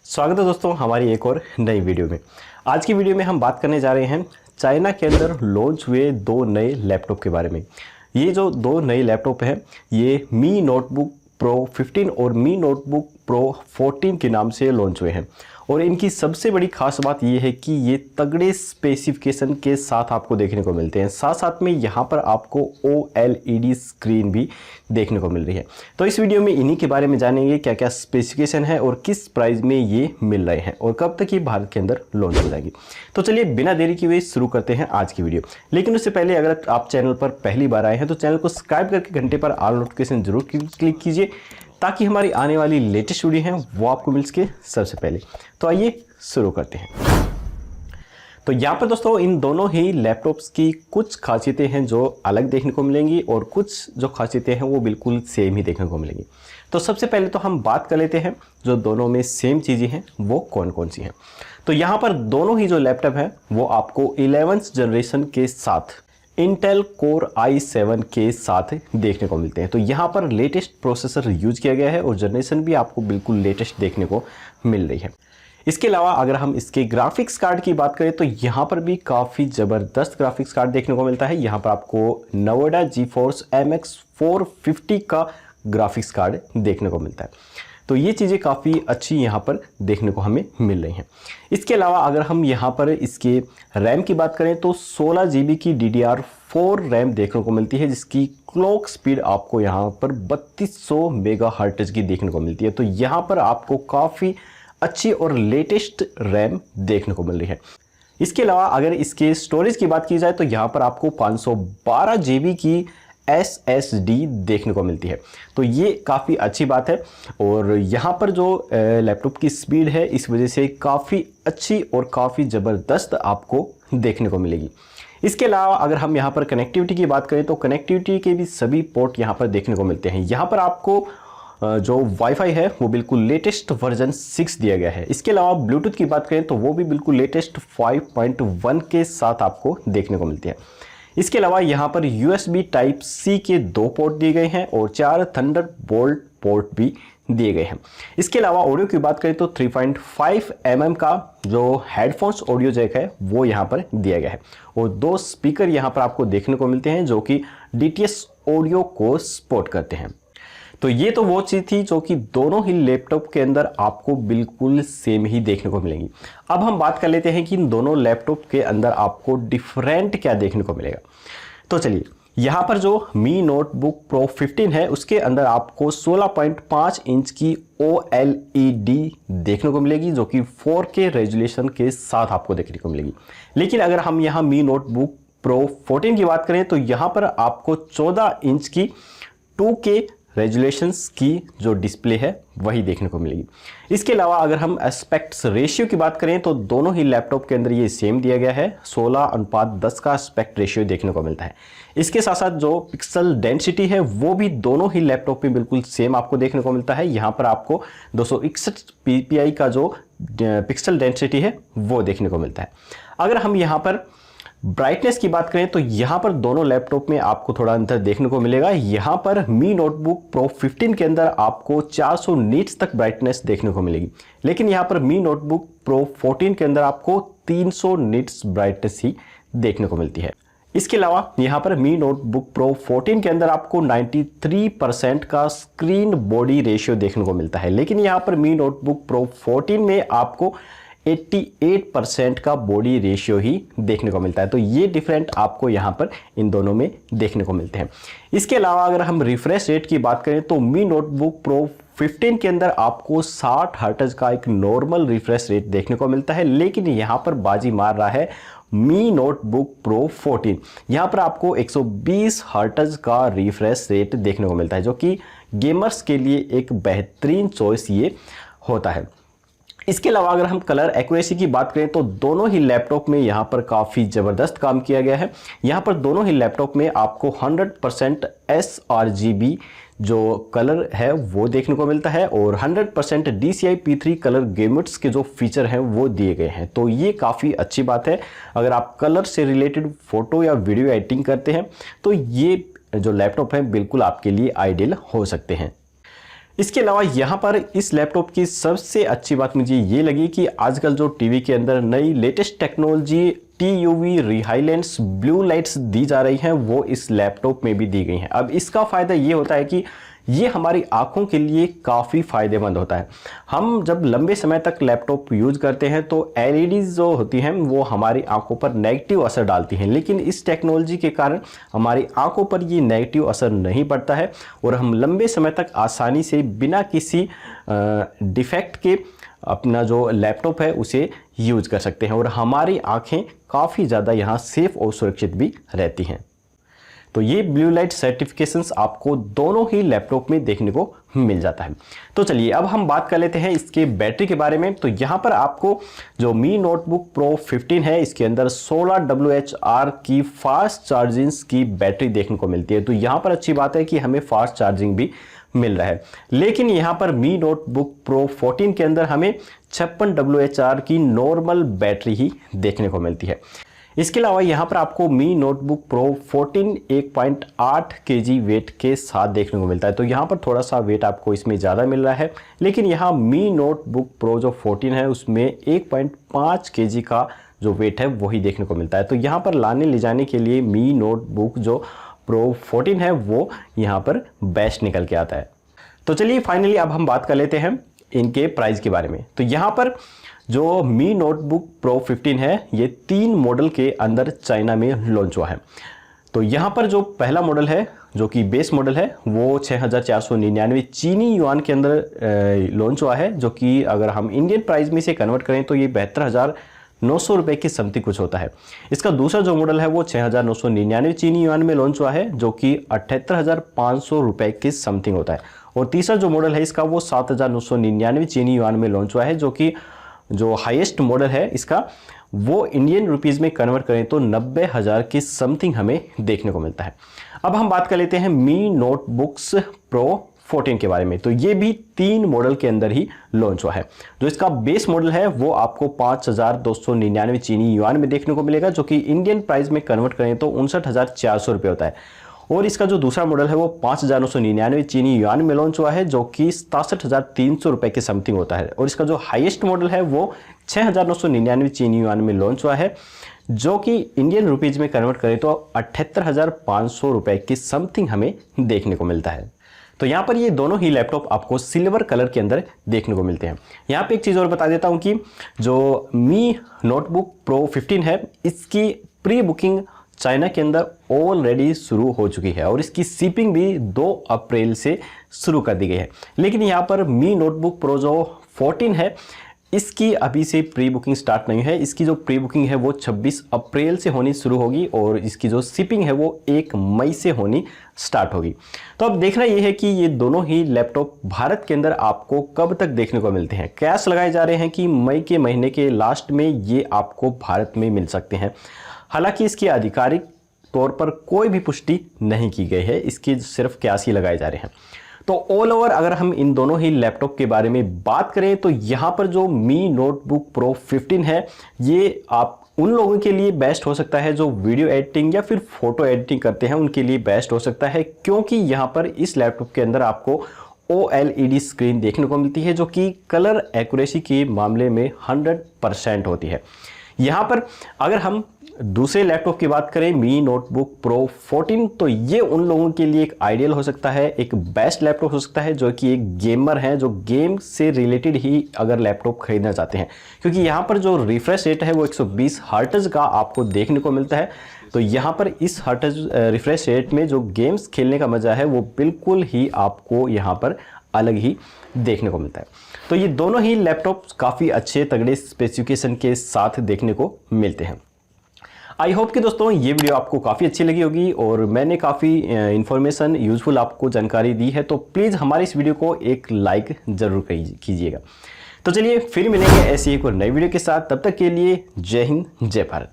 स्वागत है दोस्तों हमारी एक और नई वीडियो में। आज की वीडियो में हम बात करने जा रहे हैं चाइना के अंदर लॉन्च हुए दो नए लैपटॉप के बारे में। ये जो दो नए लैपटॉप हैं ये मी नोटबुक प्रो 15 और मी नोटबुक प्रो 14 के नाम से लॉन्च हुए हैं और इनकी सबसे बड़ी खास बात ये है कि ये तगड़े स्पेसिफिकेशन के साथ आपको देखने को मिलते हैं। साथ साथ में यहाँ पर आपको OLED स्क्रीन भी देखने को मिल रही है। तो इस वीडियो में इन्हीं के बारे में जानेंगे क्या क्या स्पेसिफिकेशन है और किस प्राइस में ये मिल रहे हैं और कब तक ये भारत के अंदर लॉन्च हो जाएगी। तो चलिए बिना देरी किए शुरू करते हैं आज की वीडियो। लेकिन उससे पहले अगर आप चैनल पर पहली बार आए हैं तो चैनल को सब्सक्राइब करके घंटे पर ऑल नोटिफिकेशन जरूर क्लिक कीजिए ताकि हमारी आने वाली लेटेस्ट वीडियो हैं वो आपको मिल सके सबसे पहले। तो आइए शुरू करते हैं। तो यहाँ पर दोस्तों इन दोनों ही लैपटॉप्स की कुछ खासियतें हैं जो अलग देखने को मिलेंगी और कुछ जो खासियतें हैं वो बिल्कुल सेम ही देखने को मिलेंगी। तो सबसे पहले तो हम बात कर लेते हैं जो दोनों में सेम चीज़ें हैं वो कौन कौन सी हैं। तो यहाँ पर दोनों ही जो लैपटॉप हैं वो आपको 11th जनरेशन के साथ इंटेल कोर i7 के साथ देखने को मिलते हैं। तो यहाँ पर लेटेस्ट प्रोसेसर यूज किया गया है और जनरेशन भी आपको बिल्कुल लेटेस्ट देखने को मिल रही है। इसके अलावा अगर हम इसके ग्राफिक्स कार्ड की बात करें तो यहाँ पर भी काफ़ी ज़बरदस्त ग्राफिक्स कार्ड देखने को मिलता है। यहाँ पर आपको नोएडा GeForce MX 450 का ग्राफिक्स कार्ड देखने को मिलता है। तो ये चीज़ें काफ़ी अच्छी यहाँ पर देखने को हमें मिल रही हैं। इसके अलावा अगर हम यहाँ पर इसके रैम की बात करें तो 16 GB की DDR4 रैम देखने को मिलती है जिसकी क्लॉक स्पीड आपको यहाँ पर 3200 मेगाहर्ट्ज की देखने को मिलती है। तो यहाँ पर आपको काफ़ी अच्छी और लेटेस्ट रैम देखने को मिल रही है। इसके अलावा अगर इसके स्टोरेज की बात की जाए तो यहाँ पर आपको 512 GB की SSD देखने को मिलती है। तो ये काफ़ी अच्छी बात है और यहाँ पर जो लैपटॉप की स्पीड है इस वजह से काफ़ी अच्छी और काफ़ी ज़बरदस्त आपको देखने को मिलेगी। इसके अलावा अगर हम यहाँ पर कनेक्टिविटी की बात करें तो कनेक्टिविटी के भी सभी पोर्ट यहाँ पर देखने को मिलते हैं। यहाँ पर आपको जो वाईफाई है वो बिल्कुल लेटेस्ट वर्जन 6 दिया गया है। इसके अलावा ब्लूटूथ की बात करें तो वो भी बिल्कुल लेटेस्ट 5.1 के साथ आपको देखने को मिलती है। इसके अलावा यहाँ पर USB Type-C के 2 पोर्ट दिए गए हैं और 4 थंडरबोल्ट पोर्ट भी दिए गए हैं। इसके अलावा ऑडियो की बात करें तो 3.5 mm का जो हेडफोन्स ऑडियो जैक है वो यहाँ पर दिया गया है और 2 स्पीकर यहाँ पर आपको देखने को मिलते हैं जो कि DTS ऑडियो को सपोर्ट करते हैं। तो ये तो वो चीज़ थी जो कि दोनों ही लैपटॉप के अंदर आपको बिल्कुल सेम ही देखने को मिलेंगी। अब हम बात कर लेते हैं कि इन दोनों लैपटॉप के अंदर आपको डिफरेंट क्या देखने को मिलेगा। तो चलिए यहाँ पर जो मी नोटबुक प्रो 15 है उसके अंदर आपको 16.5 इंच की OLED देखने को मिलेगी जो कि 4K रेजोल्यूशन के साथ आपको देखने को मिलेगी। लेकिन अगर हम यहाँ मी नोटबुक प्रो 14 की बात करें तो यहाँ पर आपको 14 इंच की 2K रेजोल्यूशंस की जो डिस्प्ले है वही देखने को मिलेगी। इसके अलावा अगर हम एस्पेक्ट्स रेशियो की बात करें तो दोनों ही लैपटॉप के अंदर ये सेम दिया गया है, 16:10 का एस्पेक्ट रेशियो देखने को मिलता है। इसके साथ साथ जो पिक्सल डेंसिटी है वो भी दोनों ही लैपटॉप में बिल्कुल सेम आपको देखने को मिलता है। यहाँ पर आपको 261 ppi का जो पिक्सल डेंसिटी है वो देखने को मिलता है। अगर हम यहाँ पर ब्राइटनेस की बात करें तो यहाँ पर दोनों लैपटॉप में आपको थोड़ा अंतर देखने को मिलेगा। यहाँ पर मी नोटबुक प्रो 15 के अंदर आपको 400 नीट्स तक ब्राइटनेस देखने को मिलेगी, लेकिन यहाँ पर मी नोटबुक प्रो 14 के अंदर आपको 300 नीट्स ब्राइटनेस ही देखने को मिलती है। इसके अलावा यहाँ पर मी नोटबुक प्रो 14 के अंदर आपको 93% का स्क्रीन बॉडी रेशियो देखने को मिलता है, लेकिन यहाँ पर मी नोटबुक प्रो 14 में आपको 88% का बॉडी रेशियो ही देखने को मिलता है। तो ये डिफरेंट आपको यहाँ पर इन दोनों में देखने को मिलते हैं। इसके अलावा अगर हम रिफ्रेश रेट की बात करें तो मी नोटबुक प्रो 15 के अंदर आपको 60 हर्ट्ज का एक नॉर्मल रिफ्रेश रेट देखने को मिलता है, लेकिन यहाँ पर बाजी मार रहा है मी नोटबुक प्रो 14। यहाँ पर आपको 120 हर्ट्ज का रिफ्रेश रेट देखने को मिलता है जो कि गेमर्स के लिए एक बेहतरीन चॉइस ये होता है। इसके अलावा अगर हम कलर एक्यूरेसी की बात करें तो दोनों ही लैपटॉप में यहाँ पर काफ़ी ज़बरदस्त काम किया गया है। यहाँ पर दोनों ही लैपटॉप में आपको 100% sRGB जो कलर है वो देखने को मिलता है और 100% DCI P3 कलर गेमिट्स के जो फीचर हैं वो दिए गए हैं। तो ये काफ़ी अच्छी बात है। अगर आप कलर से रिलेटेड फ़ोटो या वीडियो एडिटिंग करते हैं तो ये जो लैपटॉप है बिल्कुल आपके लिए आइडियल हो सकते हैं। इसके अलावा यहाँ पर इस लैपटॉप की सबसे अच्छी बात मुझे ये लगी कि आजकल जो टीवी के अंदर नई लेटेस्ट टेक्नोलॉजी TUV रिहाइलेंस ब्लू लाइट्स दी जा रही हैं वो इस लैपटॉप में भी दी गई हैं। अब इसका फ़ायदा ये होता है कि ये हमारी आंखों के लिए काफ़ी फ़ायदेमंद होता है। हम जब लंबे समय तक लैपटॉप यूज़ करते हैं तो LEDs जो होती हैं वो हमारी आंखों पर नेगेटिव असर डालती हैं, लेकिन इस टेक्नोलॉजी के कारण हमारी आंखों पर ये नेगेटिव असर नहीं पड़ता है और हम लंबे समय तक आसानी से बिना किसी डिफेक्ट के अपना जो लैपटॉप है उसे यूज़ कर सकते हैं और हमारी आंखें काफ़ी ज़्यादा यहाँ सेफ और सुरक्षित भी रहती हैं। तो ये ब्लू लाइट सर्टिफिकेशंस आपको दोनों ही लैपटॉप में देखने को मिल जाता है। तो चलिए अब हम बात कर लेते हैं इसके बैटरी के बारे में। तो यहाँ पर आपको जो मी नोटबुक प्रो 15 है इसके अंदर 16 WHR की फास्ट चार्जिंग की बैटरी देखने को मिलती है। तो यहाँ पर अच्छी बात है कि हमें फास्ट चार्जिंग भी मिल रहा है, लेकिन यहाँ पर मी नोटबुक प्रो 14 के अंदर हमें 56 WHR की नॉर्मल बैटरी ही देखने को मिलती है। इसके अलावा यहाँ पर आपको मी नोटबुक प्रो 14 1.8 kg वेट के साथ देखने को मिलता है। तो यहाँ पर थोड़ा सा वेट आपको इसमें ज़्यादा मिल रहा है, लेकिन यहाँ मी नोटबुक प्रो जो 14 है उसमें 1.5 kg का जो वेट है वही देखने को मिलता है। तो यहाँ पर लाने ले जाने के लिए मी नोटबुक जो प्रो 14 है वो यहाँ पर बेस्ट निकल के आता है। तो चलिए फाइनली अब हम बात कर लेते हैं इनके प्राइस के बारे में। तो यहाँ पर जो मी नोटबुक प्रो 15 है ये 3 मॉडल के अंदर चाइना में लॉन्च हुआ है। तो यहाँ पर जो पहला मॉडल है जो कि बेस मॉडल है वो 6499 चीनी युआन के अंदर लॉन्च हुआ है, जो कि अगर हम इंडियन प्राइस में इसे कन्वर्ट करें तो ये 72,900 रुपये की समथिंग कुछ होता है। इसका दूसरा जो मॉडल है वो 6999 चीनी युआन में लॉन्च हुआ है, जो कि 78,500 रुपये की समथिंग होता है। और तीसरा जो मॉडल है इसका वो 7,999 चीनी युआन में लॉन्च हुआ है, जो कि जो हाईएस्ट मॉडल है इसका वो इंडियन रुपीज़ में कन्वर्ट करें तो 90,000 की समथिंग हमें देखने को मिलता है। अब हम बात कर लेते हैं मी नोटबुक्स प्रो 14 के बारे में। तो ये भी 3 मॉडल के अंदर ही लॉन्च हुआ है। जो इसका बेस मॉडल है वो आपको 5,299 चीनी युआन में देखने को मिलेगा, जो कि इंडियन प्राइस में कन्वर्ट करें तो 59,400 रुपये होता है। और इसका जो दूसरा मॉडल है वो 5,999 चीनी युआन में लॉन्च हुआ है, जो कि 67,300 रुपये के समथिंग होता है। और इसका जो हाईएस्ट मॉडल है वो 6,999 चीनी युआन में लॉन्च हुआ है, जो कि इंडियन रुपीज़ में कन्वर्ट करें तो 78,500 रुपये की समथिंग हमें देखने को मिलता है। तो यहाँ पर ये दोनों ही लैपटॉप आपको सिल्वर कलर के अंदर देखने को मिलते हैं। यहाँ पे एक चीज़ और बता देता हूँ कि जो मी नोटबुक प्रो 15 है इसकी प्री बुकिंग चाइना के अंदर ऑलरेडी शुरू हो चुकी है और इसकी शिपिंग भी 2 अप्रैल से शुरू कर दी गई है। लेकिन यहाँ पर मी नोटबुक प्रो जो 14 है इसकी अभी से प्री बुकिंग स्टार्ट नहीं है। इसकी जो प्री बुकिंग है वो 26 अप्रैल से होनी शुरू होगी और इसकी जो शिपिंग है वो 1 मई से होनी स्टार्ट होगी। तो अब देखना ये है कि ये दोनों ही लैपटॉप भारत के अंदर आपको कब तक देखने को मिलते हैं। कयास लगाए जा रहे हैं कि मई के महीने के लास्ट में ये आपको भारत में मिल सकते हैं। हालांकि इसकी आधिकारिक तौर पर कोई भी पुष्टि नहीं की गई है, इसकी सिर्फ कयास ही लगाए जा रहे हैं। तो ऑल ओवर अगर हम इन दोनों ही लैपटॉप के बारे में बात करें तो यहाँ पर जो मी नोटबुक प्रो 15 है ये आप उन लोगों के लिए बेस्ट हो सकता है जो वीडियो एडिटिंग या फिर फोटो एडिटिंग करते हैं, उनके लिए बेस्ट हो सकता है, क्योंकि यहाँ पर इस लैपटॉप के अंदर आपको OLED स्क्रीन देखने को मिलती है जो कि कलर एक्यूरेसी के मामले में 100% होती है। यहाँ पर अगर हम दूसरे लैपटॉप की बात करें मी नोटबुक प्रो 14 तो ये उन लोगों के लिए एक आइडियल हो सकता है, एक बेस्ट लैपटॉप हो सकता है जो कि एक गेमर है, जो गेम से रिलेटेड ही अगर लैपटॉप खरीदना चाहते हैं, क्योंकि यहाँ पर जो रिफ्रेश रेट है वो 120 हर्ट्ज का आपको देखने को मिलता है। तो यहाँ पर इस हर्ट्ज रिफ्रेश रेट में जो गेम्स खेलने का मज़ा है वो बिल्कुल ही आपको यहाँ पर अलग ही देखने को मिलता है। तो ये दोनों ही लैपटॉप काफ़ी अच्छे तगड़े स्पेसिफिकेशन के साथ देखने को मिलते हैं। आई होप कि दोस्तों ये वीडियो आपको काफ़ी अच्छी लगी होगी और मैंने काफ़ी इन्फॉर्मेशन यूज़फुल आपको जानकारी दी है। तो प्लीज़ हमारे इस वीडियो को एक लाइक ज़रूर कीजिएगा। तो चलिए फिर मिलेंगे ऐसी एक और नई वीडियो के साथ, तब तक के लिए जय हिंद जय भारत।